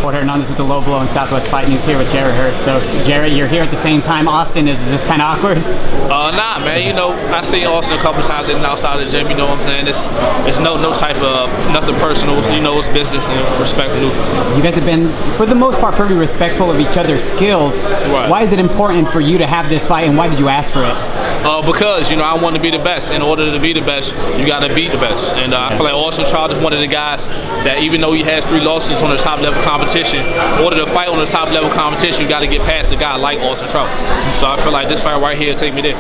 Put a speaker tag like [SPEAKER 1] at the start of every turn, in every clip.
[SPEAKER 1] Porter Hernandez with the Low Blow and Southwest Fight News here with Jarrett Hurd. So, Jarrett, you're here at the same time. Austin, is this kind of awkward?
[SPEAKER 2] Nah, man. You know, I seen Austin a couple times in and outside of the gym. You know what I'm saying? It's no type of nothing personal. You know, it's business and respect and neutral.
[SPEAKER 1] You guys have been, for the most part, pretty respectful of each other's skills.
[SPEAKER 2] Right.
[SPEAKER 1] Why is it important for you to have this fight, and why did you ask for it?
[SPEAKER 2] Because, you know, I want to be the best. In order to be the best, you got to beat the best. And I feel like Austin Trout is one of the guys that, even though he has 3 losses on the top level competition, in order to fight on the top level competition, you got to get past a guy like Austin Trout. So I feel like this fight right here will take me there.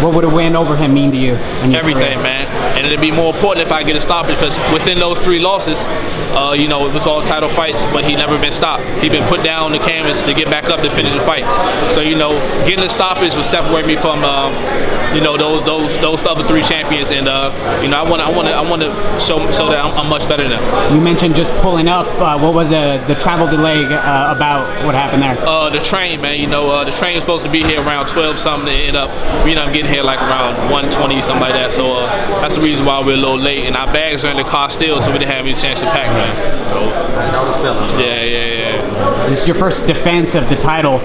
[SPEAKER 1] What would a win over him mean to you?
[SPEAKER 2] Everything, man. And it'd be more important if I get a stoppage, because within those 3 losses, you know, it was all title fights, but he never been stopped. He been put down on the canvas to get back up to finish the fight. So, you know, getting a stoppage will separate me from, you know, those other 3 champions, and you know, I want to show that I'm much better than them.
[SPEAKER 1] You mentioned just pulling up. What was the travel delay about? What happened there?
[SPEAKER 2] The train, man. You know, the train was supposed to be here around 12 something. It ended up, you know, I'm getting here like around 1:20, something like that. So that's the reason why we're a little late, and our bags are in the car still, so we didn't have any chance to pack, man. So, yeah.
[SPEAKER 1] This is your first defense of the title.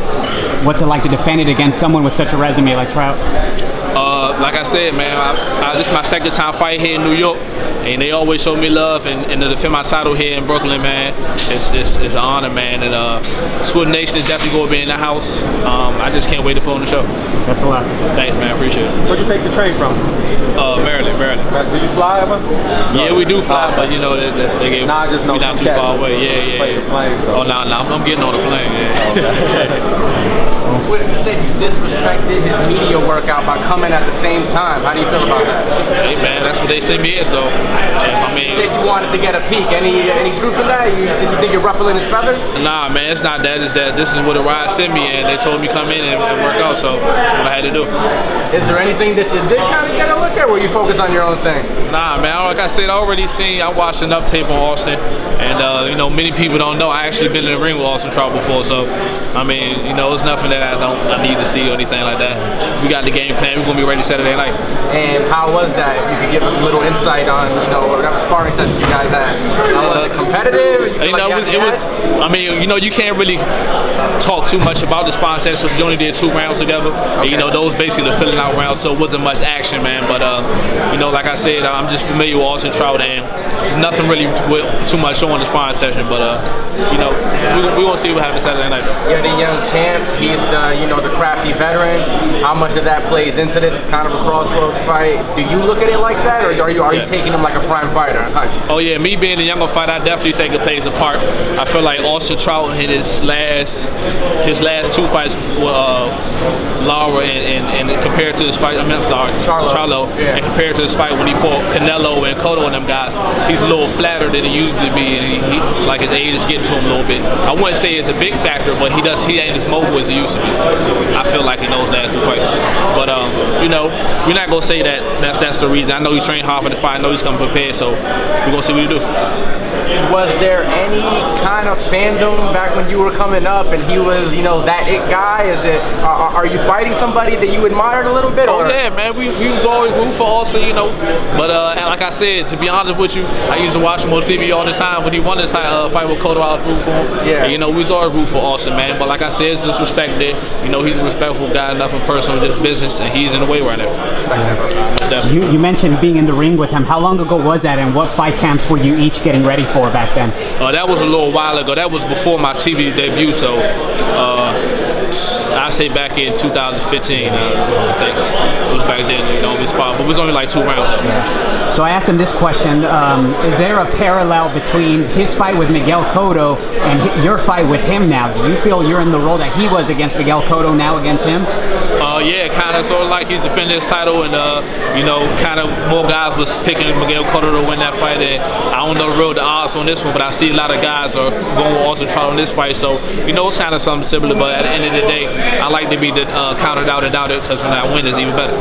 [SPEAKER 1] What's it like to defend it against someone with such a resume like Trout?
[SPEAKER 2] Like I said, man, this is my second time fight here in New York, and they always show me love, and to defend my title here in Brooklyn, man, it's an honor, man. And Swim Nation is definitely going to be in the house. I just can't wait to put on the show.
[SPEAKER 1] Best of luck.
[SPEAKER 2] Thanks, man. Appreciate it.
[SPEAKER 3] Where'd you take the train from?
[SPEAKER 2] Maryland.
[SPEAKER 3] Do you fly ever?
[SPEAKER 2] Yeah, we do fly, but you know, they gave,
[SPEAKER 3] I just know
[SPEAKER 2] we're not too far away. Yeah.
[SPEAKER 3] Plane, so.
[SPEAKER 2] Oh, no, I'm getting on the plane. Yeah.
[SPEAKER 4] Swift said you disrespected his media workout by coming at the same time. How do you feel about that?
[SPEAKER 2] Hey, man, that's what they sent me here, so I mean.
[SPEAKER 4] You said you wanted to get a peek. Any truth in that? Did you think you're ruffling his feathers?
[SPEAKER 2] Nah, man, it's not that. It's that this is what the ride sent me, and they told me come in and work out, so that's what I had to do.
[SPEAKER 4] Is there anything that you did kind of get a look at, where you focus on your own thing?
[SPEAKER 2] Nah, man, like I said, I watched enough tape on Austin, and you know, many people don't know I actually been in the ring with Austin Trout before, so I mean, you know, it's nothing that I need to see or anything like that. We got the game plan. We're gonna be ready Saturday night.
[SPEAKER 4] And how was that? If you could give us a little insight on, you know, whatever sparring sessions you guys had. Was it competitive?
[SPEAKER 2] You know, it was. I mean, you know, you can't really talk too much about the sparring sessions. We only did 2 rounds together. Okay. And, you know, those basically the filling out rounds, so it wasn't much action, man. But you know, like I said, I'm just familiar with Austin Trout, and nothing really too much on the sparring session. But you know, we gonna see what happens Saturday night.
[SPEAKER 4] You're the young champ. He's the, you know, the crafty veteran. How much of that plays into this kind of a crossroads fight? Do you look at it like that, or are you taking him like a prime fighter?
[SPEAKER 2] Oh yeah, me being a younger fighter, I definitely think it plays a part. I feel like Austin Trout in his last 2 fights with Lara, and compared to his fight, Charlo, and compared to his fight when he fought Canelo and Cotto and them guys, he's a little flatter than he usually be, and he like his age is getting to him a little bit. I wouldn't say it's a big factor, but he ain't as mobile as he used to be. I feel like in those last 2 fights. But you know, we're not gonna say that's the reason. I know he's trained hard for the fight. I know he's coming prepared, so we're gonna see what he do.
[SPEAKER 4] Was there any kind of fandom back when you were coming up and he was, you know, that it guy? Is it? Are you fighting somebody that you admired a little bit? Or?
[SPEAKER 2] Oh yeah, man. We was always rooting for Austin, you know. But like I said, to be honest with you, I used to watch him on TV all the time. When he won this fight with Cotto, I was rooting for him. Yeah. And, you know, we was always rooting for Austin, man. But like I said, it's just respect there. You know, he's a respectful guy, nothing personal, just business, and he's in the way right now.
[SPEAKER 1] You mentioned being in the ring with him. How long ago was that, and what fight camps were you each getting ready for back then?
[SPEAKER 2] That was a little while ago. That was before my TV debut, so I say back in 2015. I think it was back then, you know, this spot, but it was only like 2 rounds.
[SPEAKER 1] So I asked him this question: is there a parallel between his fight with Miguel Cotto and your fight with him now? Do you feel you're in the role that he was against Miguel Cotto now against him?
[SPEAKER 2] Yeah, kind of, sort of like he's defending his title, and you know, kind of more guys was picking Miguel Cotto to win that fight, and I don't know the odds on this one, but I see a lot of guys are going with Austin Trout on this fight, so you know, it's kind of something similar, but at the end of the day, I like to be counted out and doubted, because when I win, it's even better.